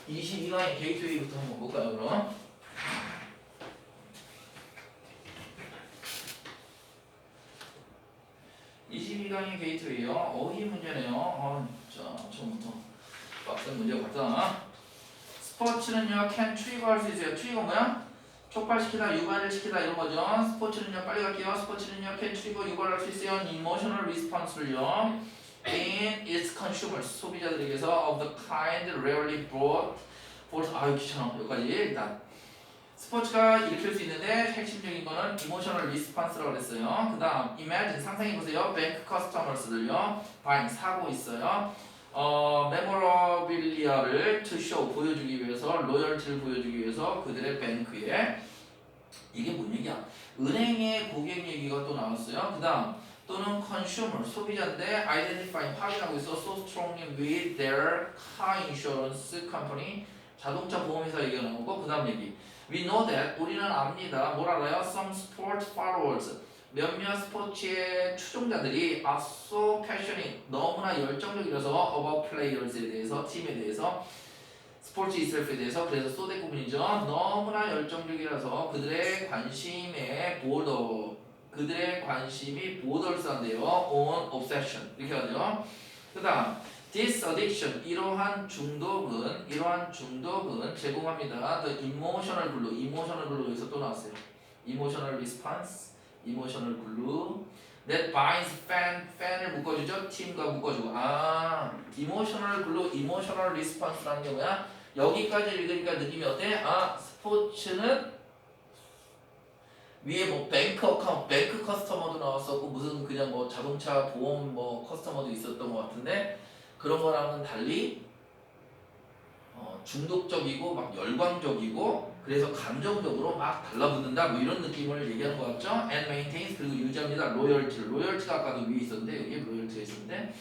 22강의 게이트웨이부터 한번 볼까요, 그럼? 22강의 게이트웨이요. 어휘 문제네요. 자, 처음부터 빡센 문제 같다. 스포츠는요, can 트리거할 수 있어요. 트리거 뭐야? 촉발시키다, 유발을 시키다 이런 거죠. 스포츠는요, 빨리 갈게요. 스포츠는요, can 트리거, 유발할 수 있어요. emotional response를요. in its consumers, 소비자들에게서 of the kind rarely brought forth. 아유 귀찮아. 여기까지 일단. 스포츠가 일으킬 수 있는데 핵심적인 거는 emotional response라고 그랬어요. 그 다음 imagine 상상해보세요. bank customers들요. buying 사고 있어요. memorabilia를 to show 보여주기 위해서 loyalty를 보여주기 위해서 그들의 뱅크에 이게 뭔 얘기야? 은행의 고객 얘기가 또 나왔어요. 그 다음 또는 consumer 소비자인데 identifying 확인하고 있어 so strongly with their car insurance company 자동차 보험회사 얘기가 나오고 그 다음 얘기 we know that 우리는 압니다. 뭘 알아요? some sport followers 몇몇 스포츠의 추종자들이 are so passionate 너무나 열정적이라서 about players에 대해서 팀에 대해서 스포츠 itself에 대해서 그래서 so 대부분이죠. 너무나 열정적이라서 그들의 관심이 borders한데요. on obsession 이렇게 하죠. 그 다음 this addiction 이러한 중독은 제공합니다. the emotional glue에서 또 나왔어요. emotional response, emotional glue that binds fan을 묶어주죠. 팀과 묶어주고 emotional glue, emotional response라는 게 뭐야? 여기까지 읽으니까 느낌이 어때? 스포츠는 위에 뭐 뱅크 어카운트, 뱅크 커스터머도 나왔었고 무슨 그냥 뭐 자동차 보험 뭐 커스터머도 있었던 것 같은데 그런 거랑은 달리 중독적이고 막 열광적이고 그래서 감정적으로 막 달라붙는다 뭐 이런 느낌을 얘기하는 것 같죠? And maintains 그리고 유지합니다. 로열티가 아까도 위에 있었는데 여기 로열티가 있었는데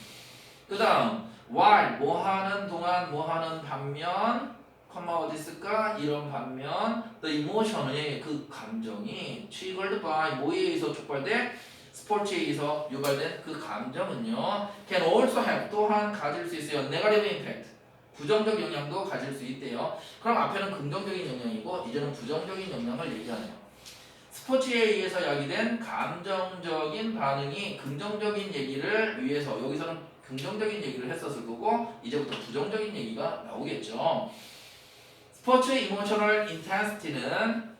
그 다음 while 뭐 하는 동안 뭐 하는 반면 어디 있을까? 이런 반면 the emotion의 그 감정이 triggered by 뭐에 의해서 촉발돼? 스포츠에 의해서 유발된 그 감정은요 can also have 또한 가질 수 있어요. negative impact 부정적 영향도 가질 수 있대요. 그럼 앞에는 긍정적인 영향이고 이제는 부정적인 영향을 얘기하네요. 스포츠에 의해서 야기된 감정적인 반응이 긍정적인 얘기를 위해서 여기서는 긍정적인 얘기를 했었을 거고 이제부터 부정적인 얘기가 나오겠죠. 스포츠의 이모셔널 인텐시티는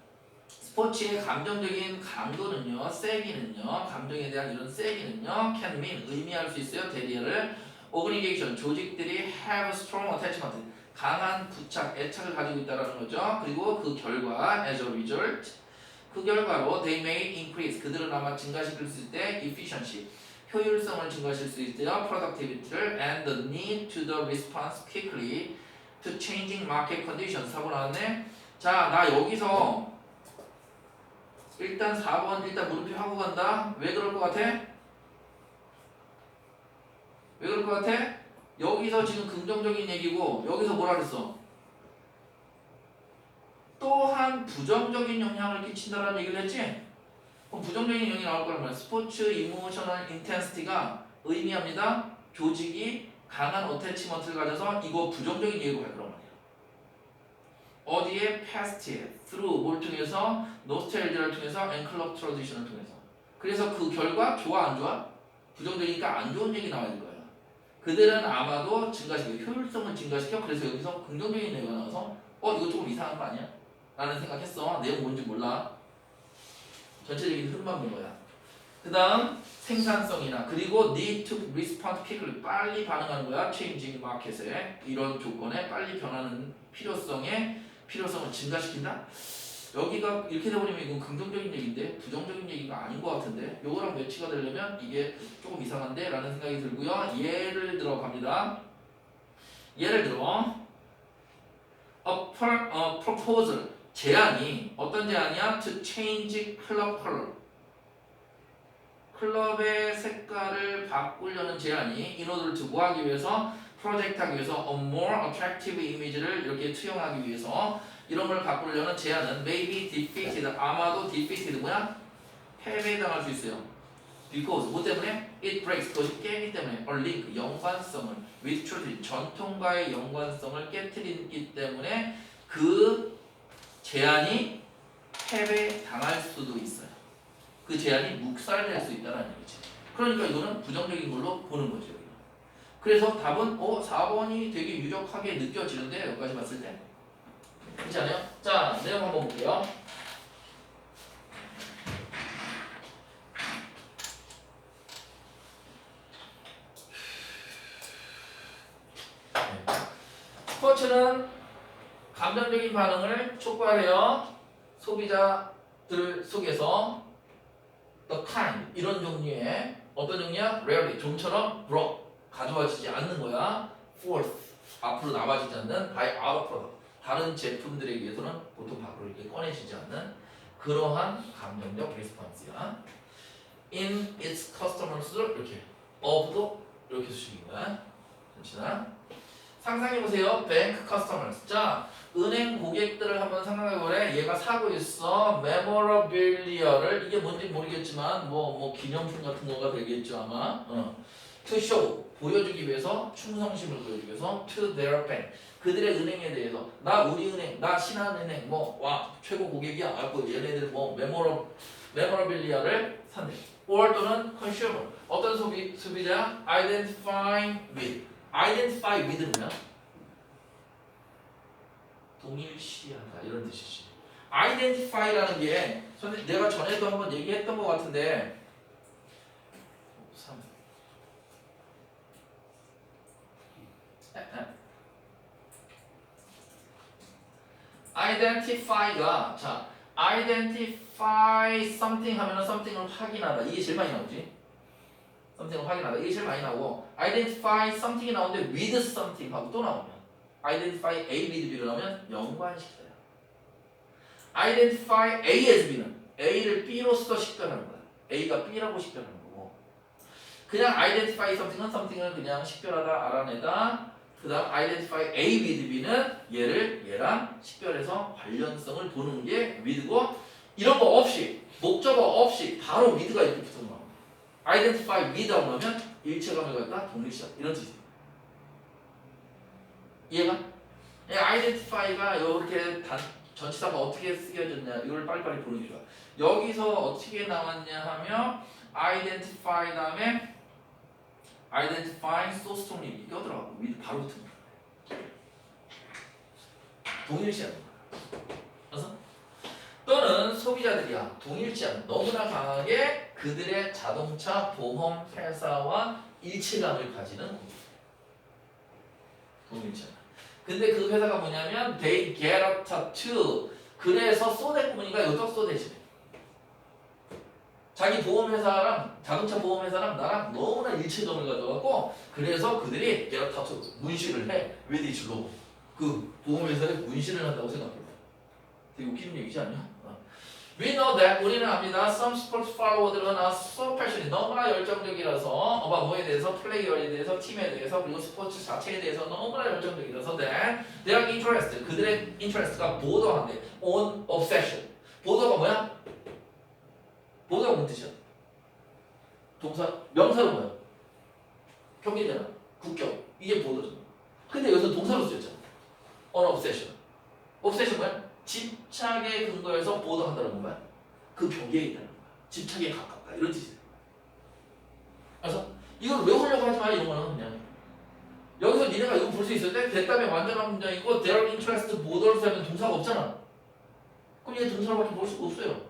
스포츠의 감정적인 강도는요, 세기는요, 감정에 대한 이런 세기는요, can mean 의미할 수 있어요. 대리어를 organization 조직들이 have strong attachment 강한 부착, 애착을 가지고 있다는 거죠. 그리고 그 결과 as a result 그 결과로 they may increase 그들은 아마 증가시킬 수 있을 때 efficiency 효율성을 증가시킬 수 있대요. productivity를 and the need to the response quickly to changing market conditions 하고 나왔네. 자, 나 여기서 일단 4번 일단 물음표 하고 간다. 왜 그럴 것 같아? 왜 그럴 것 같아? 여기서 지금 긍정적인 얘기고 여기서 뭐라 그랬어? 또한 부정적인 영향을 끼친다라는 얘기를 했지? 그럼 부정적인 영향이 나올 거란 말이야. 스포츠 이모셔널 인텐시티가 의미합니다. 조직이 강한 어태치먼트를 가져서 이거 부정적인 얘기로 갈 거란 말이야. 어디에? past에 through 뭘 통해서? 노스텔지아를 통해서 and club tradition을 통해서. 그래서 그 결과 좋아 안 좋아? 부정적이니까 안 좋은 얘기 나와야 될 거야. 그들은 아마도 증가시켜 효율성을 증가시켜. 그래서 여기서 긍정적인 얘기가 나와서 이거 조금 이상한 거 아니야? 라는 생각했어. 내용 뭔지 몰라. 전체적인 흐름만 본 거야. 그 다음 생산성이나 그리고 need to respond quickly 빨리 반응하는 거야. changing market에 이런 조건에 빨리 변하는 필요성을 증가시킨다. 여기가 이렇게 돼버리면 이건 긍정적인 얘기인데 부정적인 얘기가 아닌 것 같은데 요거랑 매치가 되려면 이게 조금 이상한데 라는 생각이 들고요. 예를 들어 갑니다. 예를 들어 a proposal 제안이 어떤 제안이야? To change club color 클럽의 색깔을 바꾸려는 제안이 in order to 뭐 하기 위해서? 프로젝트 하기 위해서 a more attractive image를 이렇게 투영하기 위해서 이런 걸 바꾸려는 제안은 may be defeated 아마도 defeated 뭐야? 패배당할 수 있어요. because 뭐 때문에? It breaks 그것이 깨기 때문에 a link 연관성을 with truth 전통과의 연관성을 깨트리기 때문에 그 제안이 패배당할 수도 있어요. 그 제안이 묵살될 수 있다는 얘기지. 그러니까 이거는 부정적인 걸로 보는 거죠. 여기는. 그래서 답은 4번이 되게 유력하게 느껴지는데 여기까지 봤을 때 그렇지 않아요? 자 내용 한번 볼게요. 스포츠는 감정적인 반응을 촉구하려 소비자들 속에서 the kind 이런 종류의 어떤 종류야? rarely 좀처럼 brought 가져와지지 않는 거야. forth 앞으로 나와지지 않는 by other product 다른 제품들에 의해서는 보통 밖으로 이렇게 꺼내지지 않는 그러한 감정적 레스폰스야. in its customers 이렇게 of도 이렇게 수식인 거야. 잠시나 상상해보세요. bank customers. 자, 은행 고객들을 한번 상상해보래. 얘가 사고 있어. memorabilia를 이게 뭔지 모르겠지만 뭐 기념품 같은 거가 되겠죠 아마. to show 보여주기 위해서 충성심을 보여주기 위해서 to their bank 그들의 은행에 대해서 나 우리 은행 나 신한은행 뭐 와 최고 고객이야. 얘네들 뭐 memorabilia를 산대. or 또는 consumer 어떤 소비자 identifying with identify with는 뭐야? 동일시하다 이런 뜻이지. identify라는 게 내가 전에도 한번 얘기했던 것 같은데 3. identify가 자 identify something 하면은 something을 확인하다 이게 제일 많이 나오지. something을 확인하다 이게 제일 많이 나오고 identify something이 나오는데 with something 하고 또 나오면 identify A with B로 나오면 연관시켜요. identify A as B는 A를 B로서 식별하는 거야. A가 B라고 식별하는 거고 그냥 identify something은 something을 그냥 식별하다 알아내다 그 다음 identify A with B는 얘를 얘랑 식별해서 관련성을 보는 게 with고 이런 거 없이 목적어 없이 바로 with가 이렇게 붙어서 나옵니다. identify with 하고 나면 일체감을 갖다 동일시하다 이런 뜻이에요. 이해가? identify가 이렇게 전치사가 어떻게 쓰여졌냐 이걸 빨리빨리 보는 게 좋아. 여기서 어떻게 나왔냐 하면 identify 다음에 identifying so strongly 이거 들어가고 with 바로 붙은 거야. 동일시하는 거야. 그래서 또는 소비자들이야 동일시하는 너무나 강하게 그들의 자동차 보험 회사와 일체감을 가지는 동일시하는. 근데 그 회사가 뭐냐면 they get a tattoo 그래서 소대 꾸무니까 이것도 소대지. 자기 보험회사랑 자동차 보험회사랑 나랑 너무나 일체감을 가져갖고 그래서 그들이 get a tattoo 문신을 해. 왜 대출로 그 보험회사에 문신을 한다고 생각해봐. 되게 웃기는 얘기지 않냐? We know that 우리는 압니다. Some sports follower들은 so passionate 너무나 열정적이라서 뭐에 대해서 플레이어에 대해서 팀에 대해서 그리고 스포츠 자체에 대해서 너무나 열정적이라서 that their interest 그들의 interest가 border한데 on obsession border가 뭐야? border가 무슨 뜻이야? 동사 명사로 뭐야? 경계잖아. 국경 이게 border잖아. 근데 여기서 동사로 쓰였잖아. on obsession obsession 뭐야? 집착에 근거해서 보도한다는 거야. 그 경계에 있다는 거야. 집착에 가깝다 이런 뜻이야. 그래서 이걸 외우려고 하지 마 이런 거는 그냥 여기서 니네가 이거 볼 수 있을 때 대답에 완전한 문장이고 their interest borders 하면 동사가 없잖아. 그럼 얘 동사로밖에 볼 수가 없어요.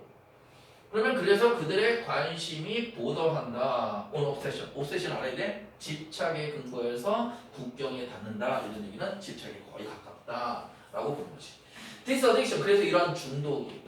그러면 그래서 그들의 관심이 보더한다. on obsession. obsession 알아야 돼? 집착에 근거해서 국경에 닿는다 이런 얘기는 집착에 거의 가깝다라고 보는 거지. This addiction 그래서 이러한 중독이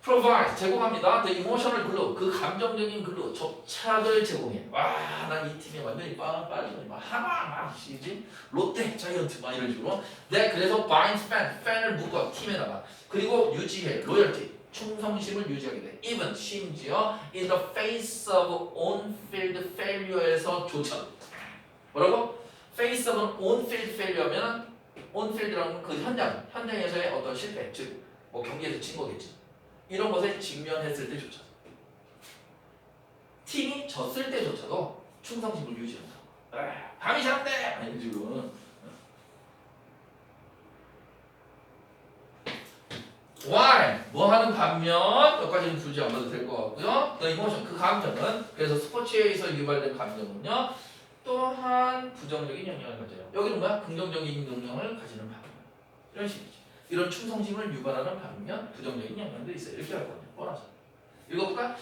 provide 제공합니다. The emotional glue 그 감정적인 글루 접착을 제공해. 와, 난 이 팀에 완전히 빠지고 막 하나 막 시지 롯데 자이언트 막 이런 식으로. 네, 그래서 binds 팬을 묶어 팀에다가 그리고 유지해 loyalty 충성심을 유지하게 돼. Even 심지어 in the face of on-field failure에서조차 뭐라고? face of on-field failure면 온필드라는 그 현장에서의 어떤 실패, 즉 뭐 경기에서 진 거겠지. 이런 것에 직면했을 때조차 팀이 졌을 때조차도 충성심을 유지한다. 밤이 잘한대! 이런 식으로. why 뭐 하는 반면 여기까지는 굳이 안 봐도 될 것 같고요. The emotion 그 감정은 그래서 스포츠에서 유발된 감정은요 또한 부정적인 영향을 가져요. 여기는 뭐야? 긍정적인 영향을 가지는 반면 이런 식이죠. 이런 충성심을 유발하는 반면 부정적인 영향도 있어요. 이렇게 할 거예요. 몰아서 읽어볼까?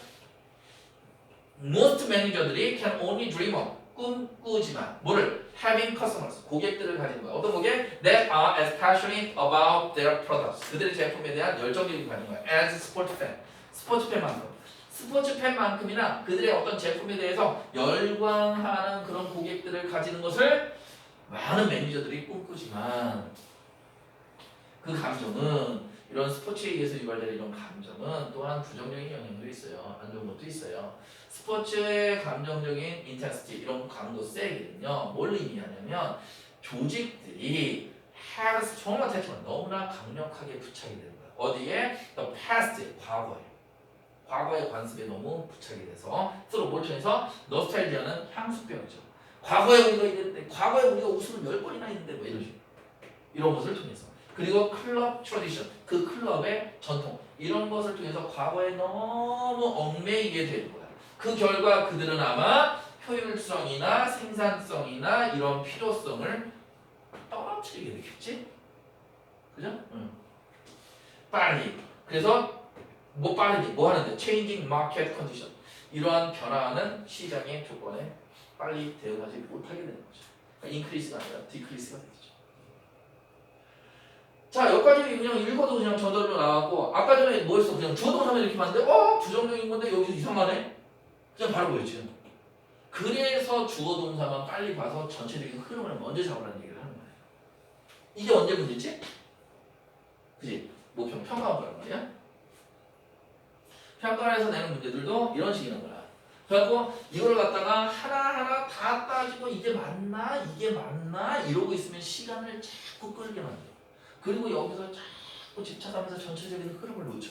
Most 매니저들이 can only dream of 꿈꾸지만 뭐를? having customers 고객들을 가진 거야. 어떤 고객? that are as passionate about their products 그들의 제품에 대한 열정적인 가진 거야. as sport fan 스포츠 팬만큼 스포츠 팬만큼이나 그들의 어떤 제품에 대해서 열광하는 그런 고객들을 가지는 것을 많은 매니저들이 꿈꾸지만 그 감정은 이런 스포츠에 의해서 유발되는 이런 감정은 또한 부정적인 영향도 있어요. 안 좋은 것도 있어요. 스포츠의 감정적인 인텐시티 이런 강도 세기는요. 뭘 의미하냐면 조직들이 have strong attachment 너무나 강력하게 부착이 되는 거야. 어디에? The past 과거의 관습에 너무 부착이 돼서 서로 뭘 통해서 노스탈지아는 향수병이죠. 과거에 우리가 이랬는데 과거에 우리가 우승을 10번이나 했는데 뭐 이런 식으로 이런 것을 통해서 그리고 클럽 트래디션 그 클럽의 전통 이런 것을 통해서 과거에 너무 얽매이게 되는 거야. 그 결과 그들은 아마 효율성이나 생산성이나 이런 필요성을 떨어뜨리게 되겠지? 그죠? 응. 빨리 그래서 뭐 빠르게 뭐 하는데? Changing market condition 이러한 변화하는 시장의 조건에 빨리 대응하지 못하게 되는 거죠. 그러니까 increase가 아니라 decrease가 되죠. 자 여기까지 그냥 읽어도 그냥 저절로 나왔고 아까 전에 뭐 했어? 그냥 주어동사만 이렇게 봤는데 부정적인 건데 여기서 이상하네? 그냥 바로 보였지. 그래서 주어동사만 빨리 봐서 전체적인 흐름을 먼저 잡으라는 얘기를 하는 거예요. 이게 언제 문제지? 그치? 뭐 평가한 거란 말이야? 평가에서 내는 문제들도 이런 식이란 거야. 그래갖고 이걸 갖다가 하나하나 다 따지고 이게 맞나? 이게 맞나? 이러고 있으면 시간을 자꾸 끌게 만들어. 그리고 여기서 자꾸 집착하면서 전체적인 흐름을 놓쳐.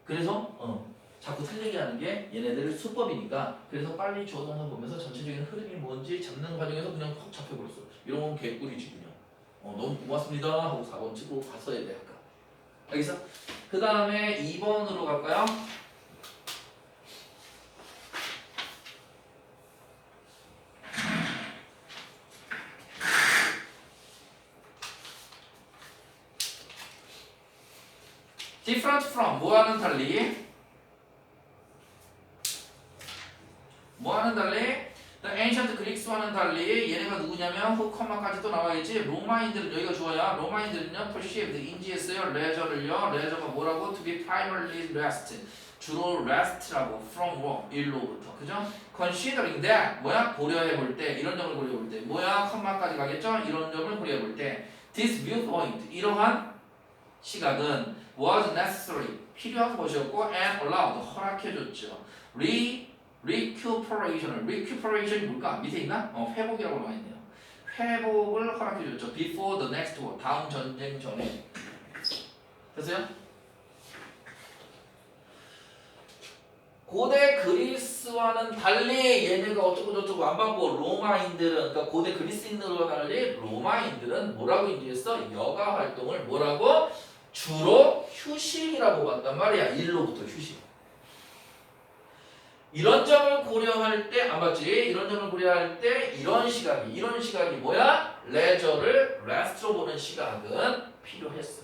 그래서 자꾸 틀리게 하는 게 얘네들 수법이니까 그래서 빨리 주어동사 보면서 전체적인 흐름이 뭔지 잡는 과정에서 그냥 확 잡혀버렸어. 이런 건 개꿀이지 그냥. 너무 고맙습니다 하고 4번 치고 갔어야 돼 아까. 알겠어? 그 다음에 2번으로 갈까요? different from 뭐와는 달리 뭐와는 달리 The ancient Greeks와는 달리 얘네가 누구냐면 흑커마까지 또 나와야지 로마인들은 여기가 좋아요. 로마인들은요 perceived 인지했어요. leisure를요. leisure가 뭐라고? to be primarily rest 주로 rest라고 from work 일로부터 그죠? considering that 뭐야? 고려해볼 때 이런 점을 고려해볼 때 뭐야? 컴마까지 가겠죠? 이런 점을 고려해볼 때 this viewpoint 이러한 시각은 was necessary 필요한 것이었고 and allowed 허락해줬죠. recuperation이 뭘까? 밑에 있나? 회복이라고 나와 있네요. 회복을 허락해줬죠. before the next war 다음 전쟁 전에 됐어요? 고대 그리스와는 달리 얘네가 어쩌고저쩌고 안 받고 로마인들은 그러니까 고대 그리스인들과 달리 로마인들은 뭐라고 인지했어? 여가 활동을 뭐라고? 주로 휴식이라고 봤단 말이야. 일로부터 휴식. 이런 점을 고려할 때 안 봤지? 이런 점을 고려할 때 이런 시각이 뭐야? 레저를 레스트로 보는 시각은 필요했어.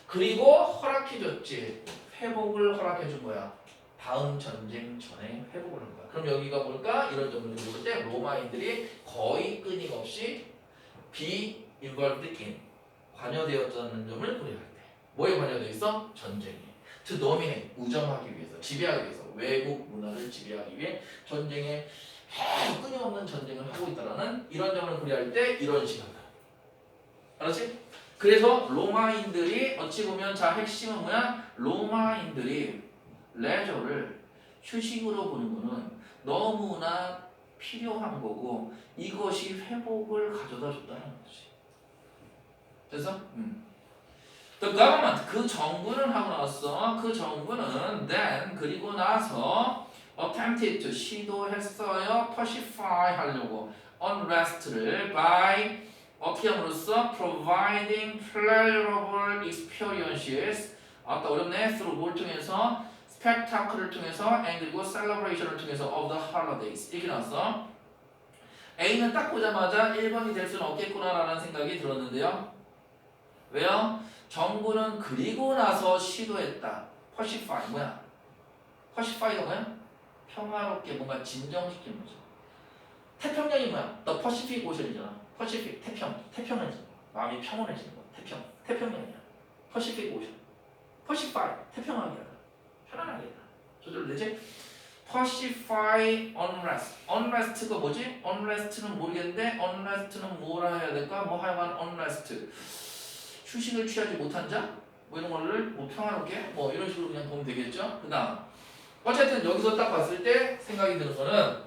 그리고 허락해줬지. 회복을 허락해준 거야. 다음 전쟁 전에 회복을 한 거야. 그럼 여기가 뭘까? 이런 점을 볼 때 로마인들이 거의 끊임없이 be involved in 관여되었다는 점을 고려할 때 뭐에 관여되어 있어? 전쟁에 to dominate 우정하기 위해서 지배하기 위해서 외국 문화를 지배하기 위해 전쟁에 계속 끊임없는 전쟁을 하고 있다는 이런 점을 고려할 때 이런 시각이다. 알았지? 그래서 로마인들이 어찌 보면 자 핵심은 뭐야? 로마인들이 레저를 휴식으로 보는 거는 너무나 필요한 거고 이것이 회복을 가져다 줬다는 거지. 됐어? The government 그 정부는 하고 나왔어. 그 정부는 then 그리고 나서 attempted to 시도했어요. pacify 하려고 unrest를 by 어떻게 함으로써 providing pleasurable experiences 아따 어렵네. through 뭘 통해서 spectacle을 통해서 and 그리고 celebration을 통해서 of the holidays 이렇게 나왔어. A는 딱 보자마자 1번이 될 수는 없겠구나라는 생각이 들었는데요. 왜요? 정부는 그리고 나서 시도했다. pacify 뭐야? pacify가 뭐야? 평화롭게 뭔가 진정시키는 거죠. 태평양이 뭐야? The Pacific Ocean이잖아. Pacific 태평해지는 거. 마음이 평온해지는 거. 태평양이야. Pacific Ocean. Pacify 태평하게 하다. 편안하게 하다. 저절로 되지? Pacify unrest. unrest가 뭐지? unrest는 모르겠는데 unrest는 뭐라 해야 될까? 뭐 하여간 unrest. 휴식을 취하지 못한 자? 뭐 이런 거를 뭐 평화롭게 뭐 이런 식으로 그냥 보면 되겠죠? 그다음 어쨌든 여기서 딱 봤을 때 생각이 드는 거는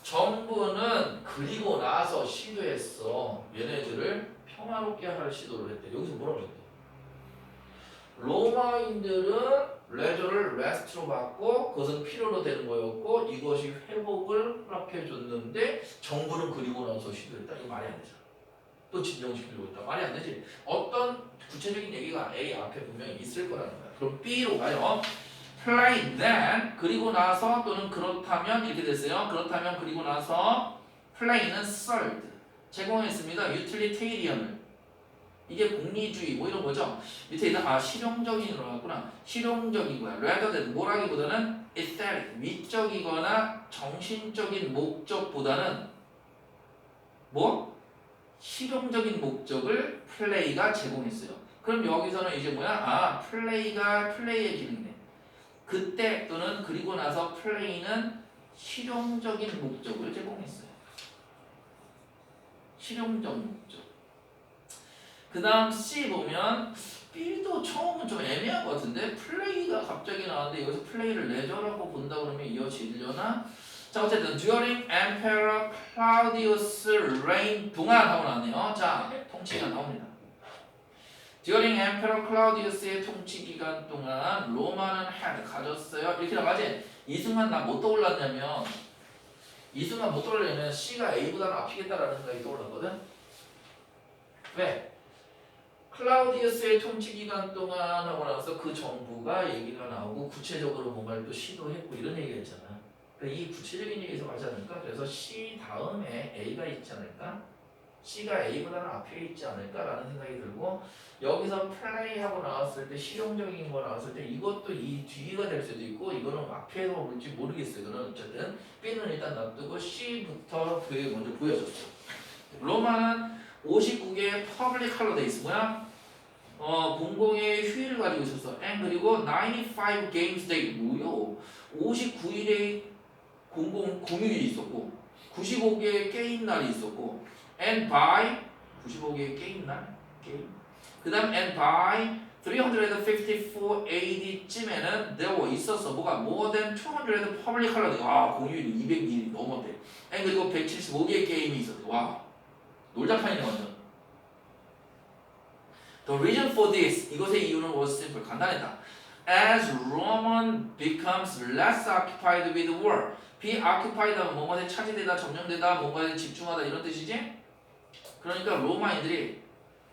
정부는 그리고 나서 시도했어. 얘네들을 평화롭게 할 시도를 했대. 여기서 뭐라고 했대? 로마인들은 레저를 레스트로 받고 그것은 필요로 되는 거였고 이것이 회복을 허락해 줬는데 정부는 그리고 나서 시도했다. 이거 말이 안 되잖아. 또 진정시키려고 했다. 말이 안 되지. 어떤 구체적인 얘기가 A 앞에 분명히 있을 거라는 거야. 그럼 B로 가요. Play then 그리고 나서 또는 그렇다면 이렇게 됐어요. 그렇다면 그리고 나서 play는 served 제공했습니다. utilitarian을 이게 공리주의 뭐 이런 거죠. 밑에 있는 실용적인 들어갔구나. 실용적이고요. rather than 뭐라기보다는 aesthetic 미적이거나 정신적인 목적보다는 뭐 실용적인 목적을 play가 제공했어요. 그럼 여기서는 이제 뭐야? play가 플레이의 기능이네. 그때 또는 그리고 나서 플레이는 실용적인 목적을 제공했어요. 실용적 목적. 그 다음 C 보면 B도 처음은 좀 애매한 것 같은데 플레이가 갑자기 나왔는데 여기서 플레이를 레저라고 본다 그러면 이어지려나? 자 어쨌든 during Emperor Claudius' reign 동안 하고 나왔네요. 자 통치가 나옵니다. During Emperor Claudius의 통치 기간 동안 로마는 had 가졌어요. 이렇게 나가지. 이 순간 나 못 떠올랐냐면 이 순간 못 떠올리면 C가 A보다는 앞이겠다라는 생각이 떠올랐거든. 왜? 클라우디우스의 통치 기간 동안 하고 나서 그 정부가 얘기가 나오고 구체적으로 뭔가를 또 시도했고 이런 얘기가 있잖아. 그러니까 이 구체적인 얘기에서 가지 않을까? 그래서 C 다음에 A가 있지 않을까? C가 A보다는 앞에 있지 않을까라는 생각이 들고 여기서 플레이하고 나왔을 때 실용적인 거 나왔을 때 이것도 이 뒤가 될 수도 있고 이거는 앞에서 올지 모르겠어요. 이거는 어쨌든 B는 일단 놔두고 C부터 그게 먼저 보여줬어. 로마는 59개의 퍼블릭 할러데이스 뭐야? 공공의 휴일을 가지고 있었어. and 그리고 95 games day 뭐요? 59일의 공휴일이 있었고 95개의 게임 날이 있었고 and by 95개의 게임 날 그 다음 and by 354 AD쯤에는 there 있었어. 뭐가 more than 200 public holiday 공휴일이 200일이 넘었대. and 그리고 175개의 게임이 있었대. 와 놀자판이네 완전. The reason for this 이것의 이유는 was simple 간단했다. As Roman becomes less occupied with war 비occupied 하면 뭐뭐에 차지되다 점령되다 뭔가에 집중하다 이런 뜻이지? 그러니까 로마인들이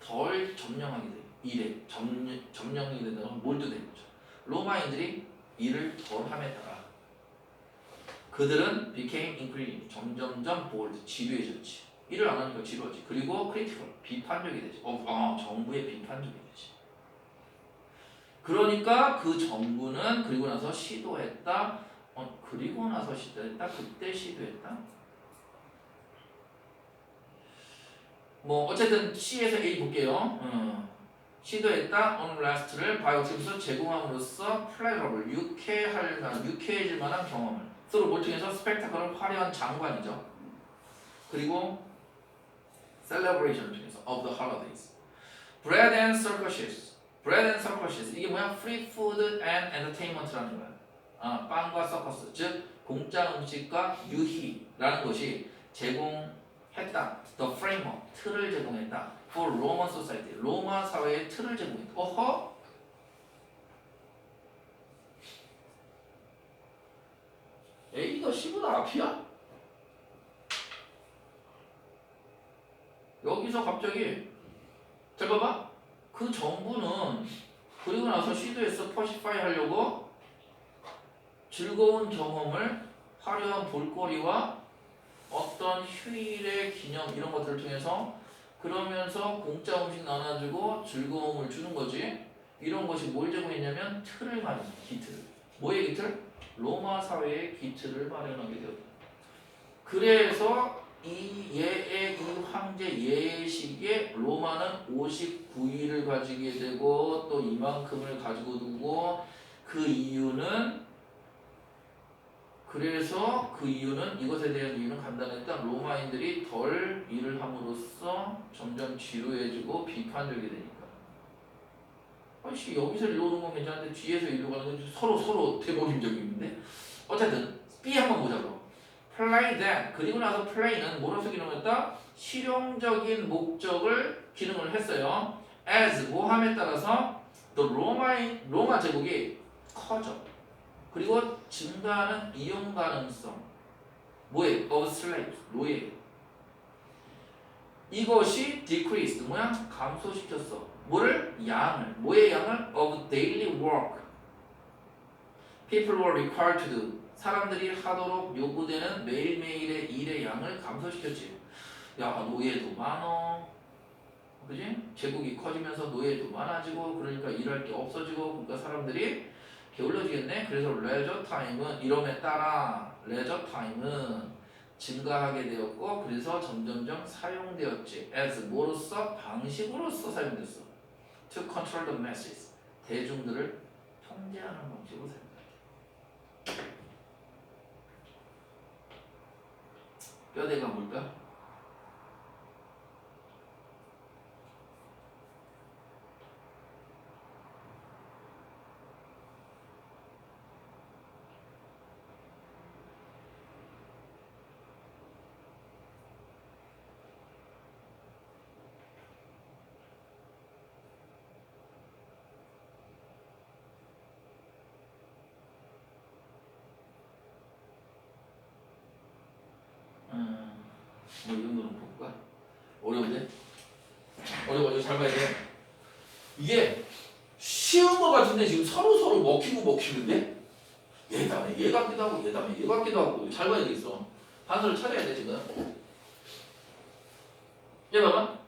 덜 점령하게 돼. 일에 점령이 된다면 몰두되는 거죠. 로마인들이 일을 덜 함에 따라 그들은 became increasingly 점점점 bold 지루해졌지. 일을 안 하니까 지루하지. 그리고 critical 비판적이 되지. 정부의 비판적이 되지. 그러니까 그 정부는 그리고 나서 시도했다. 그리고 나서 시도했다. 그때 시도했다. 뭐 어쨌든 C에서 A 볼게요. 시도했다. unrest를 바이오팀에서 제공함으로써 pleasurable 유쾌해질 만한 경험을 서로 뭘 통해서 스펙타클을 화려한 장관이죠. 그리고 celebration을 통해서 of the holidays. bread and circuses 이게 뭐야? free food and entertainment라는 거야. 빵과 서커스 즉 공짜 음식과 유희라는 것이 제공했다. The framework 틀을 제공했다. For Roman society 로마 사회의 틀을 제공했다. 어허? A가 C보다 앞이야? 여기서 갑자기 잘 봐봐. 그 정부는 그리고 나서 시도해서 퍼시파이 하려고 즐거운 경험을 화려한 볼거리와 어떤 휴일의 기념 이런 것들을 통해서 그러면서 공짜 음식 나눠주고 즐거움을 주는 거지. 이런 것이 뭘 제공했냐면 틀을 마련해. 기틀을. 뭐의 기틀? 로마 사회의 기틀을 마련하게 되었다. 그래서 이 얘의 이 황제 예식에 로마는 59일을 가지게 되고 또 이만큼을 가지고 두고 그 이유는 이것에 대한 이유는 간단했다. 로마인들이 덜 일을 함으로써 점점 지루해지고 비판적이 되니까. 아씨 여기서 일로 오는 건 괜찮은데 뒤에서 일로 가는 건 서로 대목임적인데. 어쨌든 B 한번 보자고. play then 그리고 나서 play는 뭐로서 기능했다? 실용적인 목적을 기능을 했어요. as 뭐함에 따라서 the 로마 제국이 커져. 그리고 증가하는 이용 가능성 뭐에? of slaves 노예. 이것이 decreased 뭐야? 감소시켰어. 뭐를? 양을. 뭐의 양을? of daily work. People were required to do. 사람들이 하도록 요구되는 매일매일의 일의 양을 감소시켰지. 야 노예도 많어. 그지? 제국이 커지면서 노예도 많아지고 그러니까 일할 게 없어지고 그러니까 사람들이 게을러지겠네. 그래서 레저 타임은 이름에 따라 레저 타임은 증가하게 되었고 그래서 점점점 사용되었지. as 뭐로서? 방식으로서 사용됐어. to control the masses. 대중들을 통제하는 방식으로 사용됐다. 뼈대가 뭘까? 뭐 이 정도는 볼까? 어려운데? 어려워. 잘 봐야 돼. 이게 쉬운 거 같은데 지금 서로 먹히는데? 얘 다음에 얘 같기도 하고 얘 다음에 얘 같기도 하고 잘 봐야 되겠어. 단서를 찾아야 돼 지금. 얘 봐봐.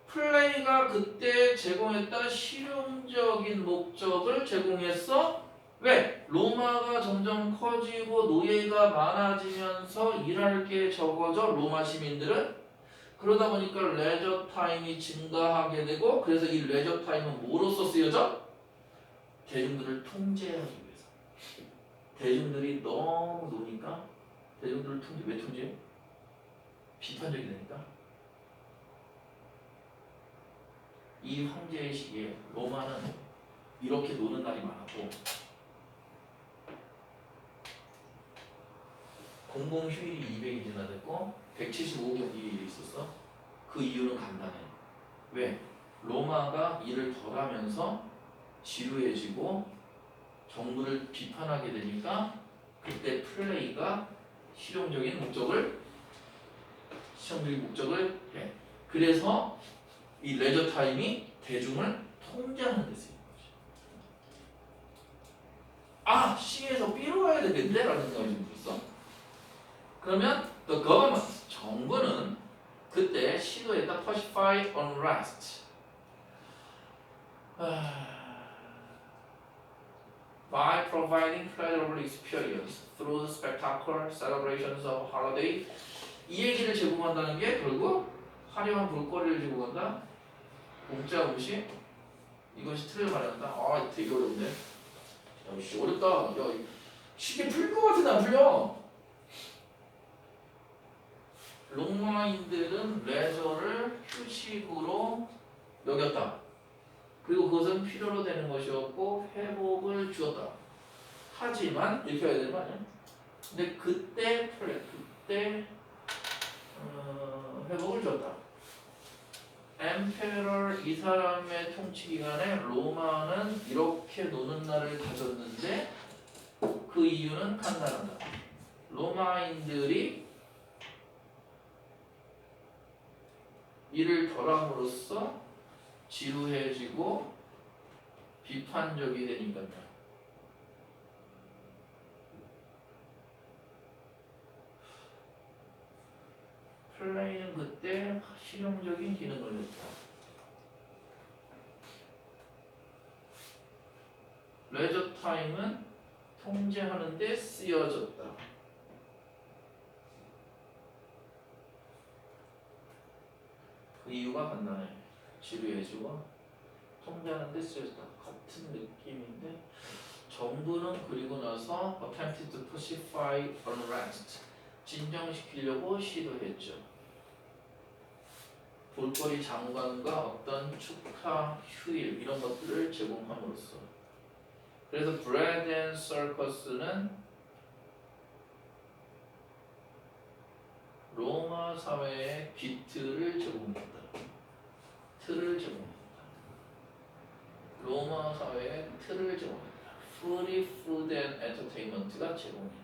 플레이가 그때 제공했던 실용적인 목적을 제공했어. 왜? 로마가 점점 커지고 노예가 많아지면서 일할 게 적어져 로마 시민들은. 그러다 보니까 레저 타임이 증가하게 되고 그래서 이 레저 타임은 뭐로써 쓰여져? 대중들을 통제하기 위해서. 대중들이 너무 노니까 대중들을 왜 통제해? 비판적이 되니까. 이 황제의 시기에 로마는 이렇게 노는 날이 많았고 공공휴일이 200이 지나됐고 175경기 있었어. 그 이유는 간단해. 왜? 로마가 일을 덜 하면서 지루해지고 정부를 비판하게 되니까 그때 플레이가 실용적인 목적을 해. 그래서 이 레저 타임이 대중을 통제하는 데 쓰이는 거지. 아, C에서 B로 가야 되겠네? 라는 생각이 좀 들었어. 그러면 the government, 정부는 그때 시도했다 pacify unrest. By providing pleasurable experience through spectacular celebrations of holiday. 이 얘기를 제공한다는 게 결국 화려한 볼거리를 제공한다. 공짜 음식. 이것이 틀을 말한다. 아, 되게 어려운데. 야, 씨 어렵다. 야, 쉽게 풀 것 같은데 안 풀려. 로마인들은 레저를 휴식으로 여겼다. 그리고 그것은 필요로 되는 것이었고 회복을 주었다. 하지만 이렇게 해야 되는 거 아니야? 근데 그때 회복을 줬다. 엠페러 이 사람의 통치 기간에 로마는 이렇게 노는 날을 가졌는데 그 이유는 간단하다. 로마인들이 일을 덜함으로써 지루해지고 비판적이 되니까요. 플레이는 그때 실용적인 기능을 했다. 레저 타임은 통제하는 데 쓰여졌다. 그 이유가 간단해. 지루해지고 통제하는 데 쓰여졌다. 같은 느낌인데 정부는 그리고 나서 attempted to pacify unrest 진정시키려고 시도했죠. 볼거리 장관과 어떤 축하 휴일 이런 것들을 제공함으로써 그래서 bread and circus는 로마 사회에 비트를 제공했다. 틀을 제공했다. 로마 사회에 틀을 제공했다. Free food and entertainment가 제공했다.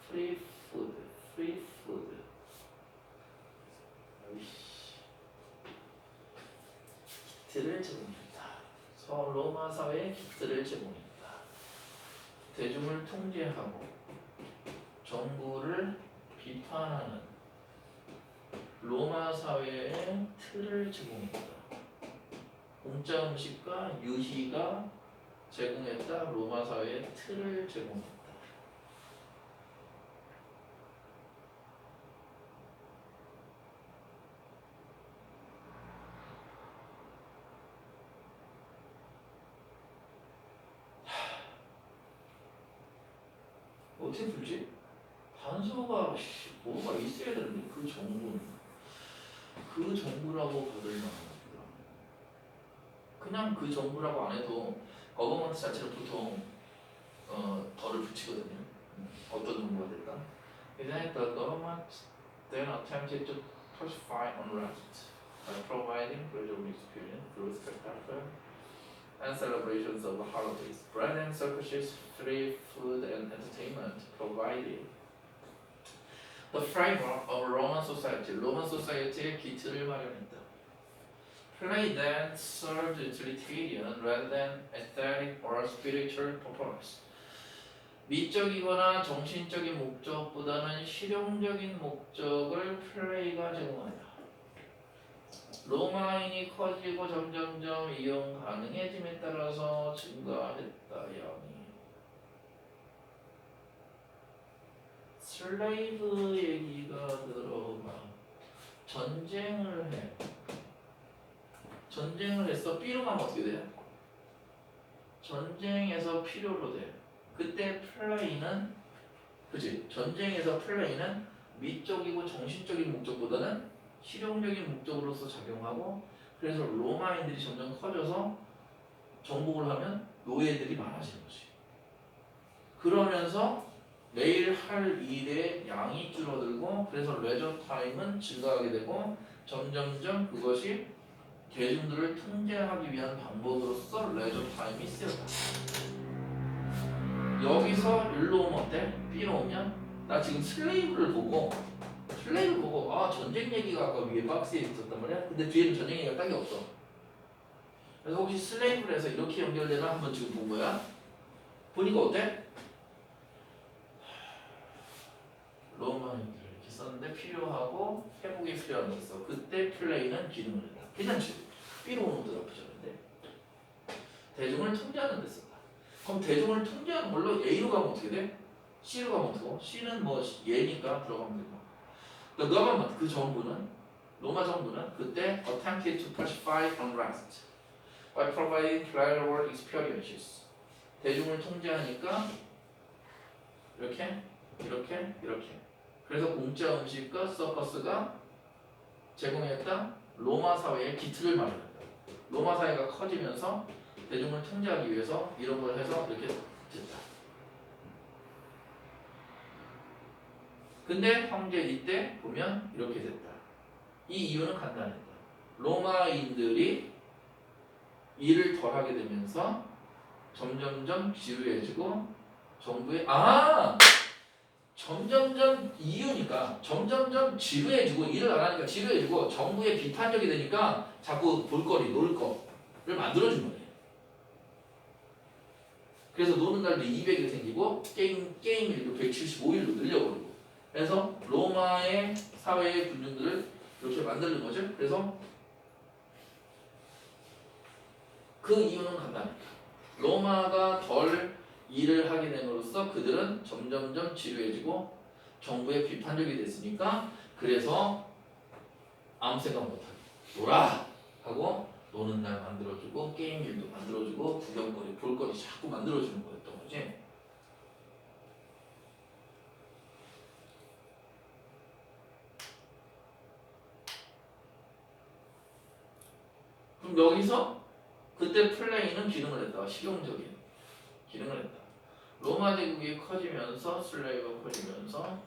Free food, free food. 기트를 제공했다. 로마 사회에 기트를 제공했다. 대중을 통제하고 정부를 비판하는 로마 사회에 틀을 제공했다. 공짜 음식과 유희가 제공했다. 로마 사회에 틀을 제공했다. 어떻게 풀지? 단서가 뭐가 있어야 되는데 그 정부는 그 정부라고 받을 만한 겁니다. 그냥 그 정부라고 안 해도 거버먼트 자체는 보통 덜을 붙이거든요. 어떤 정부가 될까? Then the government then attempted to pacify unrest by providing pleasurable experience through spectacle and celebrations of holidays. Bread and circuses, free food and entertainment provided the framework of Roman society. 로만 소사이어티의 기틀을 마련했다. Play then served utilitarian rather than aesthetic or spiritual purpose. 미적이거나 정신적인 목적보다는 실용적인 목적을 플레이가 제공한다. 로마인이 커지고 점점점 이용 가능해짐에 따라서 증가했다. 양이 슬레이브 얘기가 들어가. 전쟁을 해. 전쟁을 했어. B로 가면 어떻게 돼? 전쟁에서 필요로 돼. 그때 플레이는 그치? 전쟁에서 플레이는 미적이고 정신적인 목적보다는 실용적인 목적으로서 작용하고 그래서 로마인들이 점점 커져서 정복을 하면 노예들이 많아지는 거지. 그러면서 매일 할 일의 양이 줄어들고 그래서 레저 타임은 증가하게 되고 점점점 그것이 대중들을 통제하기 위한 방법으로서 레저 타임이 쓰였다. 여기서 일로 오면 어때? B로 오면 나 지금 슬레이브를 보고 아 전쟁 얘기가 아까 위에 박스에 있었단 말이야. 근데 뒤에는 전쟁 얘기가 딱히 없어. 그래서 혹시 슬레이브를 해서 이렇게 연결되나 한번 지금 본 거야. 보니까 어때? 로마인들 이렇게 썼는데 필요하고 회복이 필요한 거 있어. 그때 플레이는 기능을 했다. 괜찮지? B로 오는 것도 나쁘지 않은데 대중을 통제하는 데 썼다. 그럼 대중을 통제하는 걸로 A로 가면 어떻게 돼? C로 가면 어떻게 돼? C는 뭐 예니까 들어가면 되고 The government, 그 정부는 로마 정부는 그때 attempted to pacify unrest by providing pleasurable experiences. 대중을 통제하니까 이렇게 그래서 공짜 음식과 서커스가 제공했다. 로마 사회의 기틀을 마련했다. 로마 사회가 커지면서 대중을 통제하기 위해서 이런 걸 해서 이렇게 됐다. 근데 황제 이때 보면 이렇게 됐다. 이 이유는 간단했다. 로마인들이 일을 덜 하게 되면서 점점점 지루해지고 정부의 점점점 이유니까 점점점 지루해지고 일을 안 하니까 지루해지고 정부에 비판적이 되니까 자꾸 볼거리 놀 거를 만들어준 거예요. 그래서 노는 날도 200일 생기고 게임 일도 175일로 늘려버리고 그래서 로마의 사회의 군중들을 이렇게 만드는 거죠. 그래서 그 이유는 간단합니다. 로마가 덜 일을 하게 됨으로써 그들은 점점점 지루해지고 정부에 비판적이 됐으니까 그래서 아무 생각 못하게 놀아 하고 노는 날 만들어주고 게임 일도 만들어주고 구경거리 볼거리 자꾸 만들어주는 거였던 거지. 그럼 여기서 그때 플레이는 기능을 했다. 실용적인 기능을 했다. 로마 제국이 커지면서 슬레이브가 커지면서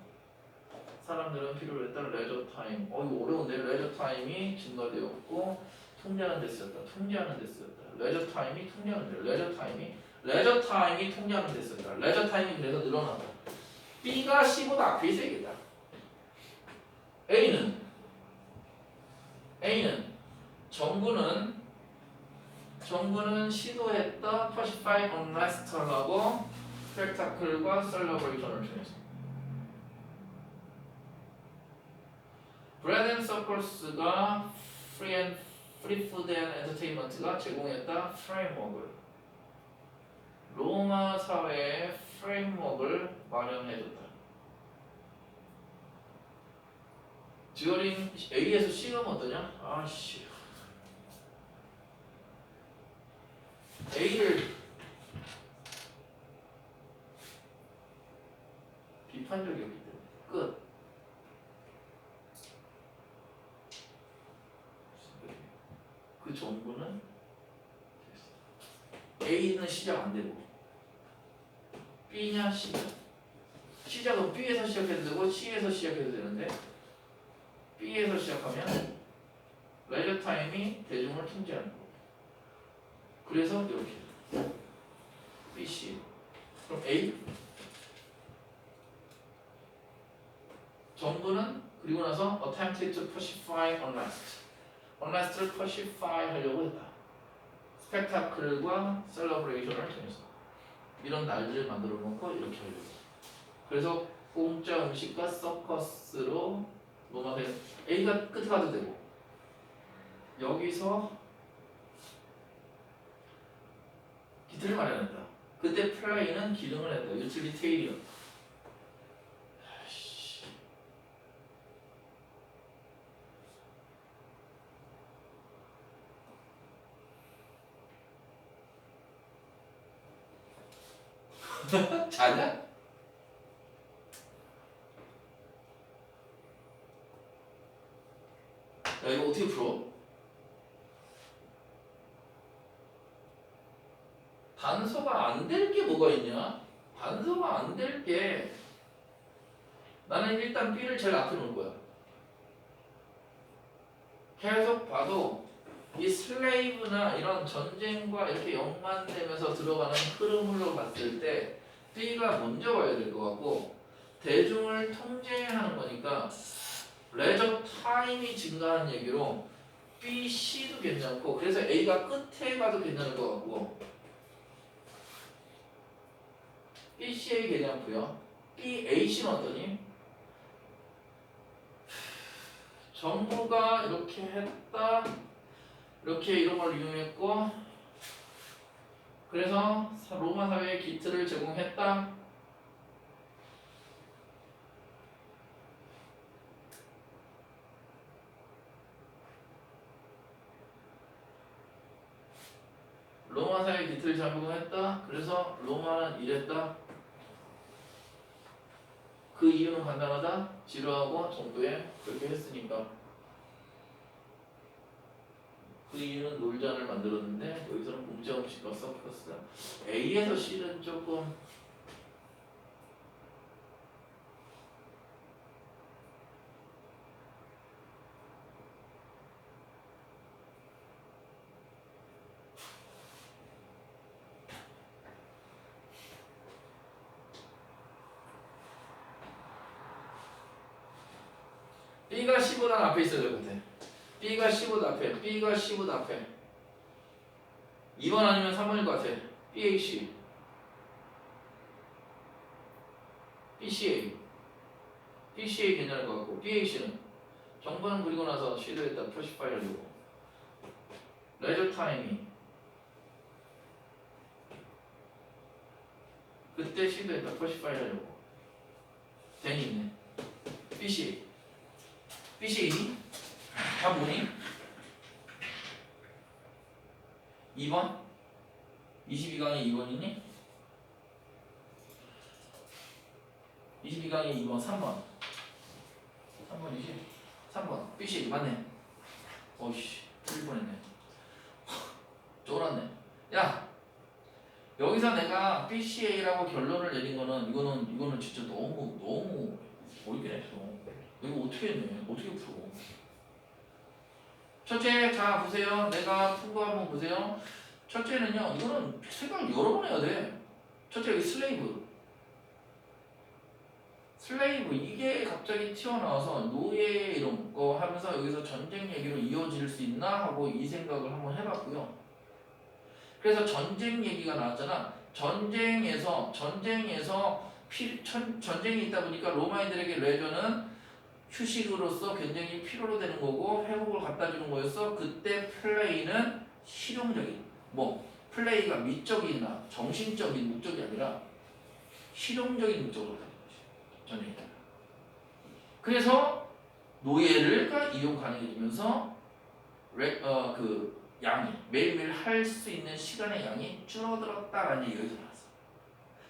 사람들은 필요로 했던 레저 타임. 이거 어려운데 레저 타임이 증가되었고 통제하는 데 쓰였다. 통제하는 데 쓰였다. 레저 타임이 통제하는 데. 레저 타임이 통제하는 데 쓰였다. 레저 타임이 그래서 늘어났다. B가 C보다 앞에 있어야겠다. A는 정부는 시도했다. pacify unrest라고 스펙타클과 셀러브레이션을 통해서. 브레드 앤 서커스가 프리 푸드 앤 엔터테인먼트가 제공했다. 프레임워크를. 로마 사회의 프레임워크를 마련해줬다. 듀어링 A에서 C가 어떠냐? 아씨 A를 비판적이었기 때문에 끝. 그 정부는 A는 시작 안 되고 B냐 C냐 시작은 B에서 시작해도 되고 C에서 시작해도 되는데 B에서 시작하면 레저 타임이 대중을 통제하는 거. 그래서 이렇게 B, C 그럼 A 정부는 그리고 나서 attempted to pacify unrest를 pacify 하려고 했다. 스펙타클과 셀러브레이션을 통해서 이런 날들을 만들어 놓고 이렇게 하려고. 그래서 공짜 음식과 서커스로 로마에 A가 끝에 가도 되고 여기서 기틀을 마련했다. 그때 플레이는 기능을 했다. 유틸리테이리언. 자냐? 야 이거 어떻게 풀어? 단서가 안 될 게 뭐가 있냐? 단서가 안 될 게 나는 일단 B를 제일 앞에 놓을 거야. 계속 봐도 이 슬레이브나 이런 전쟁과 이렇게 연관되면서 들어가는 흐름으로 봤을 때 B가 먼저 와야 될 것 같고 대중을 통제하는 거니까 레저 타임이 증가하는 얘기로 B, C도 괜찮고 그래서 A가 끝에 가도 괜찮을 것 같고 B, C, A 괜찮고요. B, A, C는 어떠니? 정부가 이렇게 했다. 이렇게 이런 걸 이용했고 그래서 로마 사회에 기틀을 제공했다. 로마 사회에 기틀을 제공했다. 그래서 로마는 이랬다. 그 이유는 간단하다. 지루하고 정부에 그렇게 했으니까. 그 이유는 놀자를 만들었는데 여기서는 공짜 음식과 서커스다. A에서 C는 조금 B가 15단 앞에 있어야 될 것 같아. B가 15단 앞에. B가 15단 앞에. 2번 아니면 3번일 것 같아. BAC. BCA. BCA 괜찮을 것 같고 BAC는 정보는 그리고 나서 시도했다 표시파일 하려고. 레저 타임이 그때 시도했다 표시파일 하려고. 괜히 있네. BCA. BCA니? 다 뭐니? 2번? 22강의 2번이니? 22강의 2번 3번 3번이지? 3번 BCA 맞네. 어이씨 틀릴 뻔했네. 쫄았네. 야 여기서 내가 BCA라고 결론을 내린 거는 이거는 진짜 너무 어렵게 했어. 이거 어떻게 했네? 어떻게 풀어? 첫째, 자 보세요. 내가 푼 거 한번 보세요. 첫째는요. 이거는 생각을 여러 번 해야 돼. 첫째 여기 슬레이브 이게 갑자기 튀어나와서 노예 이런 거 하면서 여기서 전쟁 얘기로 이어질 수 있나 하고 이 생각을 한번 해봤고요. 그래서 전쟁 얘기가 나왔잖아. 전쟁에서 전쟁이 있다 보니까 로마인들에게 레저는 휴식으로서 굉장히 필요로 되는 거고 회복을 갖다 주는 거였어. 그때 플레이는 실용적인 플레이가 미적이나 정신적인 목적이 아니라 실용적인 목적으로 가는 거지. 전쟁이. 그래서 노예를 이용 가능해지면서 그 양이 매일매일 할 수 있는 시간의 양이 줄어들었다라는 얘기가 나왔어.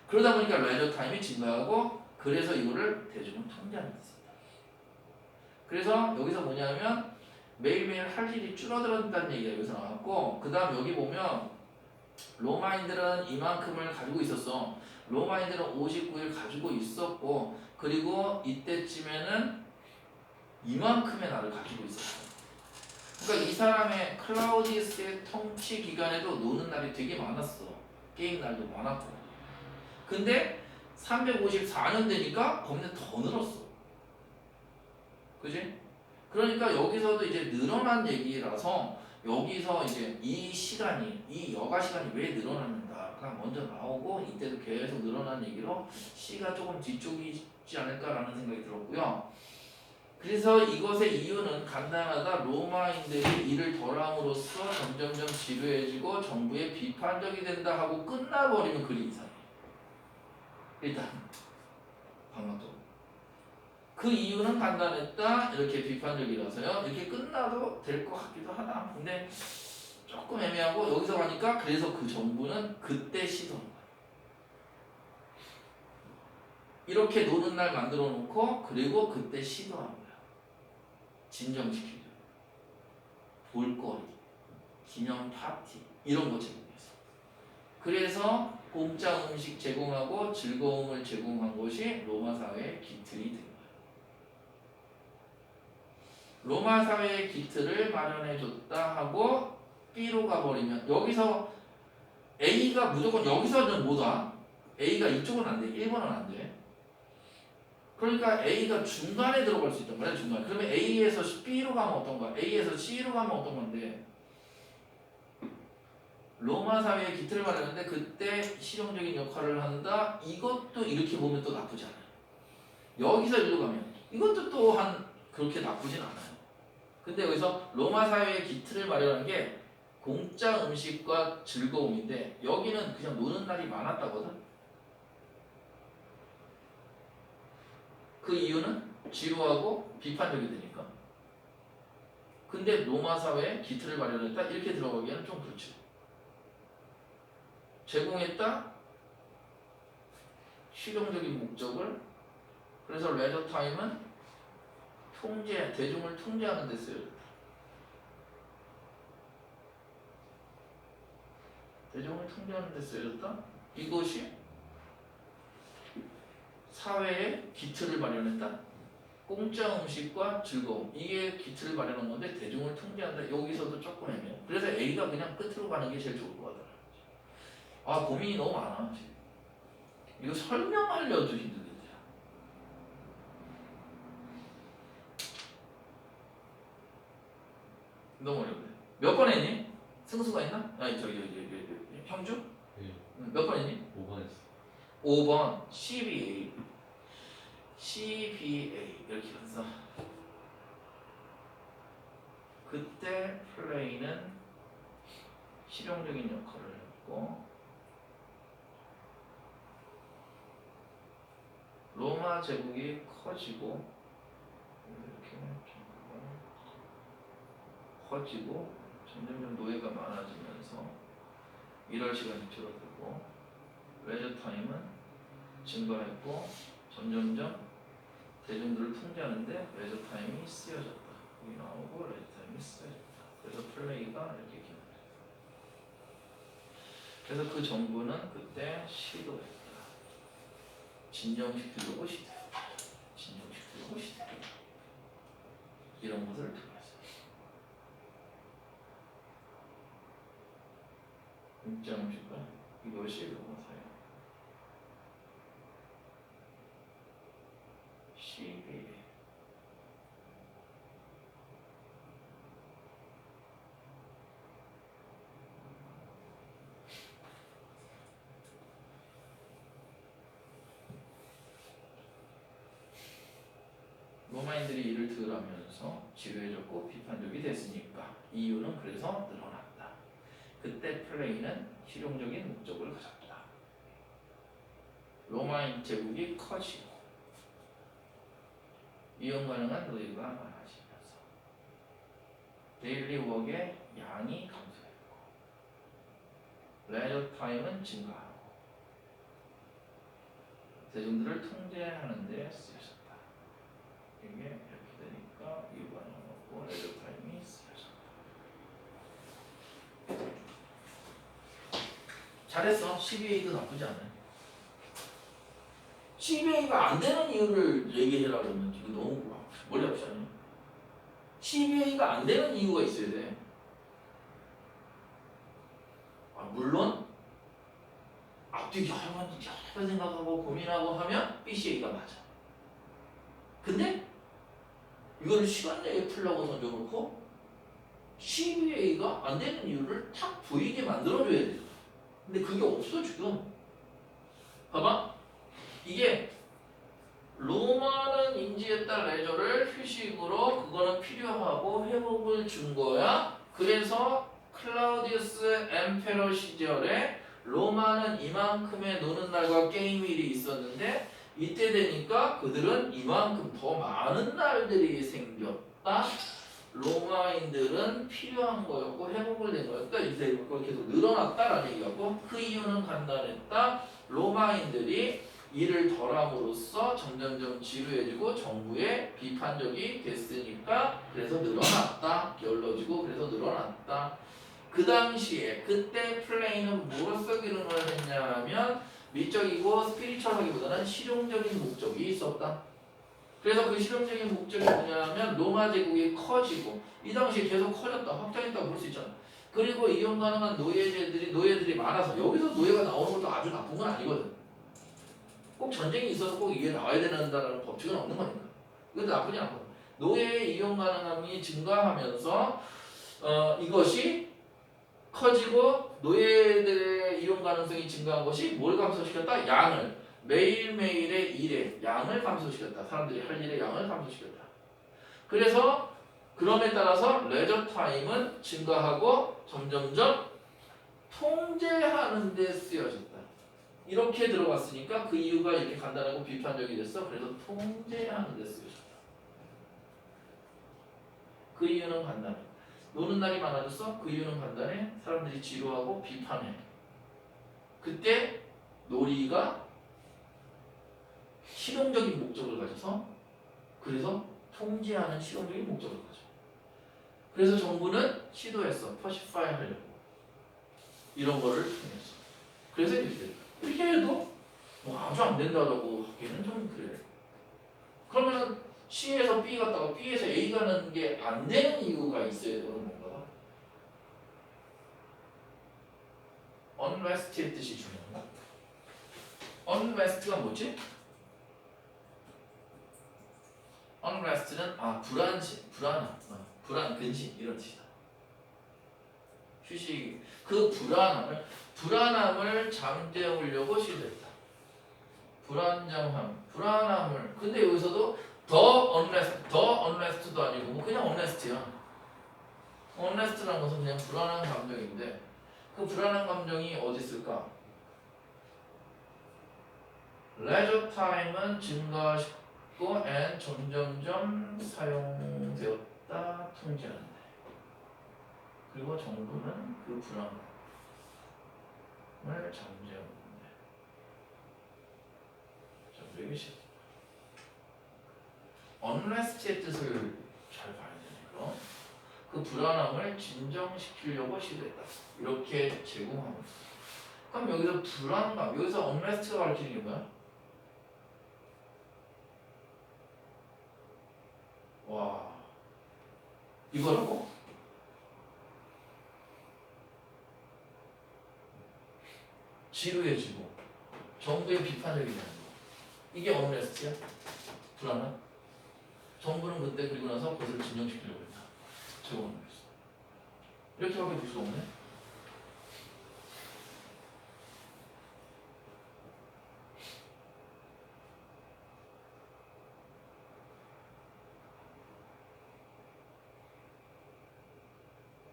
그러다 보니까 레저 타임이 증가하고 그래서 이거를 대중은 통제하는 거지. 그래서 여기서 뭐냐면 매일매일 할 일이 줄어들었다는 얘기가 여기서 나왔고 그 다음 여기 보면 로마인들은 이만큼을 가지고 있었어. 로마인들은 59일 가지고 있었고 그리고 이때쯤에는 이만큼의 날을 가지고 있었어. 그러니까 이 사람의 클라우디우스의 통치 기간에도 노는 날이 되게 많았어. 게임 날도 많았고. 근데 354년 되니까 겁나 더 늘었어. 그지? 그러니까 여기서도 이제 늘어난 얘기라서 여기서 이제 이 여가 시간이 왜 늘어났는가가 먼저 나오고 이때도 계속 늘어난 얘기로 C가 조금 뒤쪽이지 않을까라는 생각이 들었고요. 그래서 이것의 이유는 간단하다. 로마인들이 이를 덜함으로써 점점점 지루해지고 정부에 비판적이 된다 하고 끝나버리면 그리 이상해. 일단 방법적으로. 그 이유는 간단했다. 이렇게 비판적이라서요. 이렇게 끝나도 될 것 같기도 하다. 근데 조금 애매하고 여기서 가니까 그래서 그 정부는 그때 시도한 거야. 이렇게 노는 날 만들어 놓고 그리고 그때 시도한 거야. 진정시키려. 볼거리, 기념 파티 이런 거 제공했어. 그래서 공짜 음식 제공하고 즐거움을 제공한 것이 로마 사회의 기틀이 된 거야. 로마 사회의 기틀을 마련해줬다 하고 B로 가버리면 여기서 A가 무조건 여기서는 못 와. A가 이쪽은 안 돼. 1번은 안 돼. 그러니까 A가 중간에 들어갈 수 있단 말이야. 중간에. 그러면 A에서 B로 가면 어떤 거야? A에서 C로 가면 어떤 건데? 로마 사회의 기틀을 마련하는데 그때 실용적인 역할을 한다. 이것도 이렇게 보면 또 나쁘지 않아요. 여기서 일로 가면 이것도 또한 그렇게 나쁘진 않아요. 근데 여기서 로마 사회의 기틀을 마련한 게 공짜 음식과 즐거움인데 여기는 그냥 노는 날이 많았다거든. 그 이유는 지루하고 비판적이 되니까. 근데 로마 사회의 기틀을 마련했다 이렇게 들어가기에는 좀 그렇죠. 제공했다 실용적인 목적을. 그래서 레저 타임은 대중을 통제하는 데 쓰여졌다. 대중을 통제하는 데 쓰여졌다. 이것이 사회의 기틀을 마련했다. 공짜 음식과 즐거움 이게 기틀을 마련한 건데 대중을 통제한다. 여기서도 조금 애매해. 그래서 A가 그냥 끝으로 가는 게 제일 좋을 것 같더라. 아 고민이 너무 많아 지금. 이거 설명하려도 힘들겠다. 너무 어렵네. 몇 번 했니? 승수가 있나? 아니 형주? 네. 몇 번 했니? 5번 했어. 5번 CBA 이렇게 갔어. 그때 플레이는 실용적인 역할을 했고 로마 제국이 커지고 이렇게 커지고 점점점 노예가 많아지면서 일할 시간이 줄어들고 레저 타임은 증가했고 점점점 대중들을 통제하는데 레저 타임이 쓰여졌다. 여기 나오고 레저 타임이 쓰여졌다. 그래서 플레이가 이렇게 기능해요. 그래서 그 정부는 그때 시도했다. 진정시키려고 시도했다. 진정시키려고 시도했다. 이런 것을 통해서 6.10과 이것이 로마서예요. 12. 로마인들이 이를 들으면서 지루해졌고 비판적이 됐으니까 이유는 그래서 늘어났다. 그때 플레이는 실용적인 목적을 가졌다. 로마인 제국이 커지고 이용 가능한 노예가 많아지면서 데일리 웍의 양이 감소했고 레저 타임은 증가하고 대중들을 통제하는 데 쓰여졌다. 이게 이렇게 되니까 이유가 나오고 레저 타임이 쓰여졌다. 잘했어. CBA도 나쁘지 않아요. CBA가 안 되는 이유를 얘기해라 그러면 이거 너무 머리 아프지 않아요? CBA가 안 되는 이유가 있어야 돼. 물론 앞뒤 여러 생각하고 고민하고 하면 BCA가 맞아. 근데 이거를 시간 내에 풀라고 던져놓고 CBA가 안 되는 이유를 탁 보이게 만들어줘야 돼. 근데 그게 없어 지금. 봐봐. 이게 로마는 인지했다 레저를 휴식으로 그거는 필요하고 회복을 준 거야. 그래서 클라우디우스 엠페러 시절에 로마는 이만큼의 노는 날과 게임일이 있었는데 이때 되니까 그들은 이만큼 더 많은 날들이 생겼다. 로마인들은 필요한 거였고 회복을 된 거였다. 이제 계속 늘어났다라는 얘기였고 그 이유는 간단했다. 로마인들이 일을 덜함으로써 점점점 지루해지고 정부에 비판적이 됐으니까 그래서 늘어났다. 게을러지고 그래서 늘어났다. 그 당시에 그때 플레이는 뭐로써 기능을 했냐 하면 미적이고 스피리추얼하기보다는 실용적인 목적이 있었다. 그래서 그 실용적인 목적이 뭐냐면 로마 제국이 커지고 이 당시에 계속 커졌다. 확장했다고 볼 수 있잖아. 그리고 이용 가능한 노예들이 많아서 여기서 노예가 나오는 것도 아주 나쁜 건 아니거든. 꼭 전쟁이 있어서 꼭 이게 나와야 된다는 법칙은 없는 거니까. 이것도 나쁘지 않거든. 노예의 이용 가능함이 증가하면서 이것이 커지고 노예들의 이용 가능성이 증가한 것이 뭘 감소시켰다? 양을. 매일매일의 일의 양을 감소시켰다. 사람들이 할 일의 양을 감소시켰다. 그래서 그럼에 따라서 레저 타임은 증가하고 점점점 통제하는 데 쓰여졌다. 이렇게 들어갔으니까 그 이유가 이렇게 간단하고 비판적이 됐어. 그래서 통제하는 데 쓰여졌다. 그 이유는 간단해. 노는 날이 많아졌어? 그 이유는 간단해. 사람들이 지루하고 비판해. 그때 놀이가 실용적인 목적을 가져서 그래서 통제하는 실용적인 목적을 가져. 그래서 정부는 시도했어. 퍼시파이 하려고. 이런 거를 통해서. 그래서 이렇게 해도 뭐 아주 안 된다고 하기에는 좀 그래. 그러면 C에서 B 갔다가 B에서 A 가는 게 안 되는 이유가 있어야 되는 건가? unrest의 뜻이 중요한가? unrest가 뭐지? unrest는 불안, 근심 이런 뜻이다. 휴식. 그 불안함을 잠재우려고 시도했다. 불안함을. 근데 여기서도 더 unrest도 아니고 뭐 그냥 honest야. honest라는 것은 그냥 불안한 감정인데 그 불안한 감정이 어디 있을까? leisure time은 증가했고 and 점점점 사용되었다 통제하는데 그리고 정부는 그 불안함을 잠재우는데 자, 되게 쉽다. unrest의 뜻을 잘 봐야 되니까 그 불안함을 진정시키려고 시도했다. 이렇게 제공하고 있어. 그럼 여기서 불안감, 여기서 unrest가 가르치는 게 뭐야? 와, 이거라고? 지루해지고 정부의 비판적이지 않은 거. 이게 unrest야? 불안함? 정부는 그때 그리고 나서 그것을 진정시키려고 했다. 제공하는 거였어. 이렇게밖에 볼 수가 없네.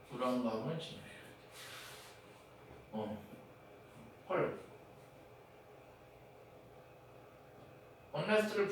불안감을 진정시켜야 돼. 헐. 언레스트를